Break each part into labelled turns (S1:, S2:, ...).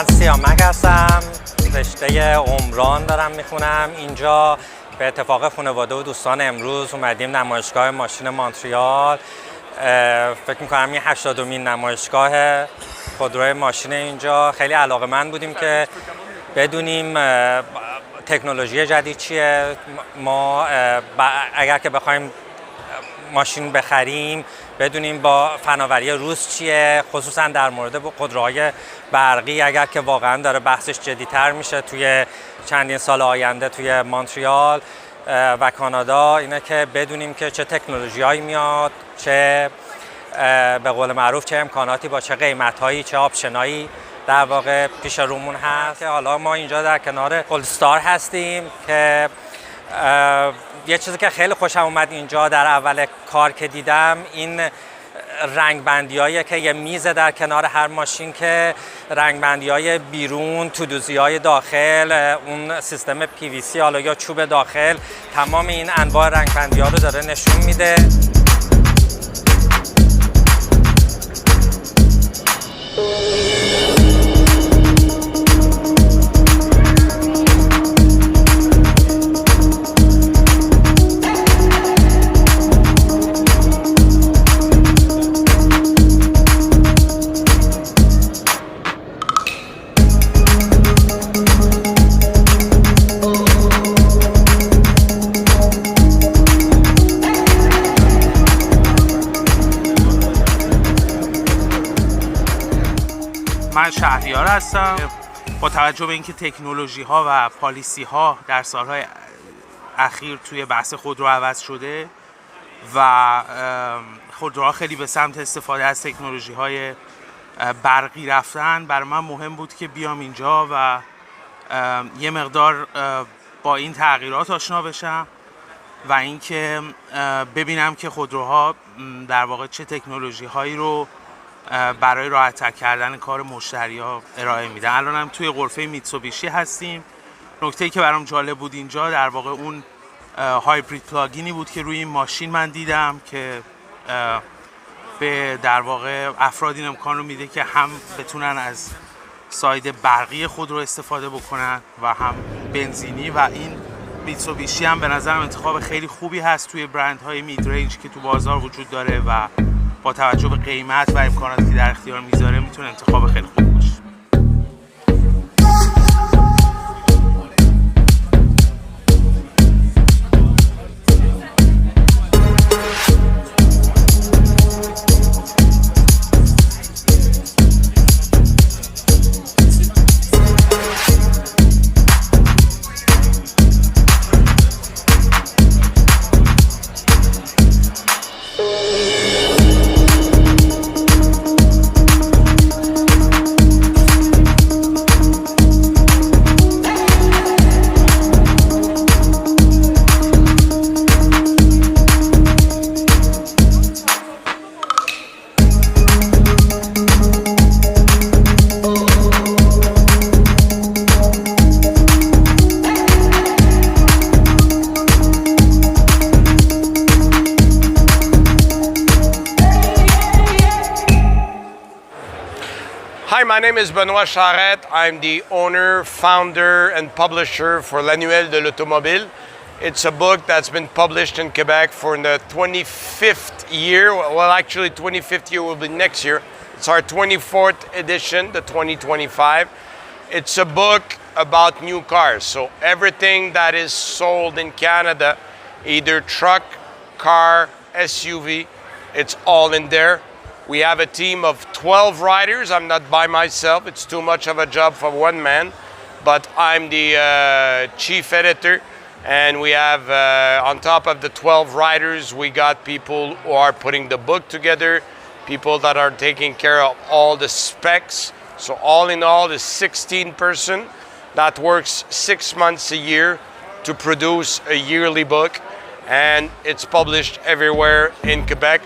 S1: من سیامک هستم، رشته عمران دارم میخونم اینجا. به اتفاق خانواده و دوستان امروز اومدیم نمایشگاه ماشین مونتریال. فکر میکنم این 80مین نمایشگاه خودروی ماشین اینجا. خیلی علاقه‌مند بودیم که بدونیم تکنولوژی جدید چیه. ما اگر که بخوایم ماشین بخریم بدونیم با فناوری روز چیه، خصوصا در مورد خودروهای برقی اگر که واقعا داره بحثش جدی‌تر میشه توی چندین سال آینده توی مونتریال و کانادا، اینه که بدونیم که چه تکنولوژی‌هایی میاد، چه به قول معروف چه امکاناتی با چه قیمت‌هایی، چه آپشنایی در واقع پیش رومون هست. حالا ما اینجا در کنار پولستار هستیم که یه چیزی که خیلی خوشم اومد اینجا در اول کار که دیدم این رنگ بندی‌هایی که یه میزه در کنار هر ماشین که رنگ بندی‌های بیرون، تودوزی‌های داخل، اون سیستم PVC حالا یا چوب داخل، تمام این انواع رنگ بندی‌ها رو داره نشون میده.
S2: من شهریار هستم. با توجه به اینکه تکنولوژی ها و پالیسی ها در سالهای اخیر توی بحث خودرو عوض شده و خودروها خیلی به سمت استفاده از تکنولوژی های برقی رفتن، برای من مهم بود که بیام اینجا و یه مقدار با این تغییرات آشنا بشم و اینکه ببینم که خودروها در واقع چه تکنولوژی هایی رو برای راحت‌تر کردن کار مشتری‌ها ارائه میدن. الانم توی غرفه میتسوبیشی هستیم. نکته‌ای که برام جالب بود اینجا در واقع اون هایبرید پلاگینی بود که روی این ماشین من دیدم که به در واقع افراد این امکان رو میده که هم بتونن از ساید برقی خودرو استفاده بکنن و هم بنزینی، و این میتسوبیشی هم به نظرم انتخاب خیلی خوبی هست توی برندهای مید رنج که تو بازار وجود داره و با توجه به قیمت و امکاناتی که در اختیار میذاره میتونه انتخاب خیلی خوب باشه.
S3: Hi, my name is Benoit Charette. I'm the owner, founder, and publisher for L'Annuel de l'Automobile. It's a book that's been published in Quebec for the 25th year. Well, actually, 25th year will be next year. It's our 24th edition, the 2025. It's a book about new cars. So everything that is sold in Canada, either truck, car, SUV, it's all in there. We have a team of 12 writers. I'm not by myself. It's too much of a job for one man, but I'm the chief editor. And we have, on top of the 12 writers, we got people who are putting the book together, people that are taking care of all the specs. So all in all, the 16 person that works 6 months a year to produce a yearly book. And it's published everywhere in Quebec.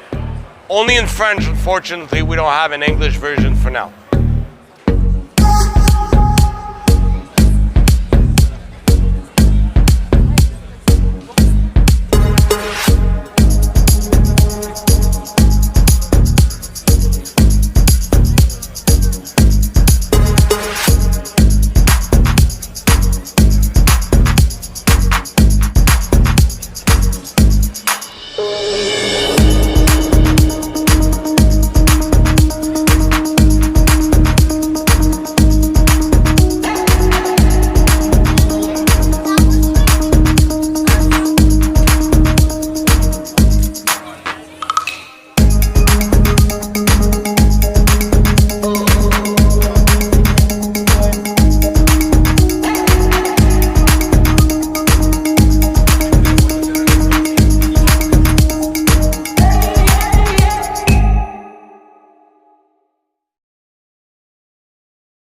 S3: Only in French, unfortunately, we don't have an English version for now.